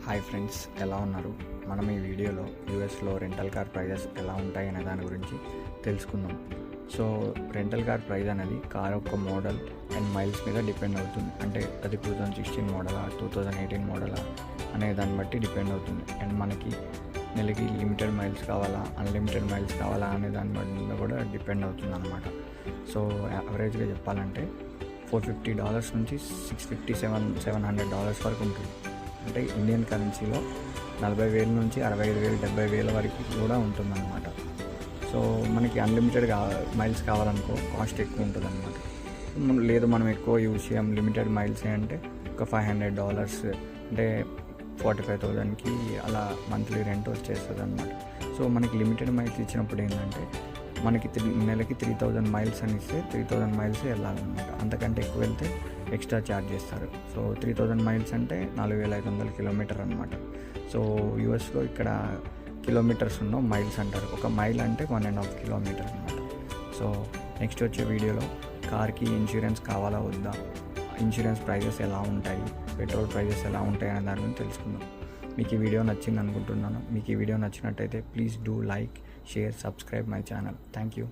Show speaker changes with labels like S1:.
S1: Hi friends, ఎలా ఉన్నారు? మనం ఈ వీడియోలో యూఎస్లో రెంటల్ కార్ ప్రైజెస్ ఎలా ఉంటాయి అనే దాని గురించి తెలుసుకుందాం. సో రెంటల్ కార్ ప్రైస్ అనేది కార్ యొక్క మోడల్ అండ్ మైల్స్ మీద డిపెండ్ అవుతుంది. అంటే అది 2016 మోడలా 2018 మోడలా అనే దాన్ని బట్టి డిపెండ్ అవుతుంది. అండ్ మనకి నెలకి లిమిటెడ్ మైల్స్ కావాలా అన్లిమిటెడ్ మైల్స్ కావాలా అనే దాని మీద కూడా డిపెండ్ అవుతుంది అనమాట. సో యావరేజ్గా చెప్పాలంటే $450 నుంచి $650-700 వరకు ఉంటుంది. అంటే ఇండియన్ కరెన్సీలో 40,000 నుంచి 65,000 70,000 వరకు కూడా ఉంటుందన్నమాట. సో మనకి అన్లిమిటెడ్ మైల్స్ కావాలనుకో కాస్ట్ ఎక్కువ ఉంటుంది అనమాట. లేదు మనం ఎక్కువ యూజ్ చేయం, లిమిటెడ్ మైల్స్ అంటే ఒక $500 అంటే 45,000కి అలా మంత్లీ రెంట్ వచ్చేస్తుంది అనమాట. సో మనకి లిమిటెడ్ మైల్స్ ఇచ్చినప్పుడు ఏంటంటే మనకి నెలకి 3,000 మైల్స్ అని ఇస్తే 3,000 మైల్స్ వెళ్ళాలన్నమాట. అంతకంటే ఎక్కువ వెళ్తే ఎక్స్ట్రా ఛార్జ్ చేస్తారు. సో 3,000 మైల్స్ అంటే 4,500 కిలోమీటర్ అనమాట. సో యూఎస్లో ఇక్కడ కిలోమీటర్స్ ఉన్న మైల్స్ అంటారు. ఒక మైల్ అంటే 1.5 కిలోమీటర్ అనమాట. సో నెక్స్ట్ వచ్చే వీడియోలో కార్కి ఇన్సూరెన్స్ కావాలా వద్దా, ఇన్సూరెన్స్ ప్రైజెస్ ఎలా ఉంటాయి, పెట్రోల్ ప్రైజెస్ ఎలా ఉంటాయి అనే దాని గురించి తెలుసుకుందాం. మీకు ఈ వీడియో నచ్చింది అనుకుంటున్నాను. మీకు ఈ వీడియో నచ్చినట్టయితే please do like, share, subscribe my channel. Thank you.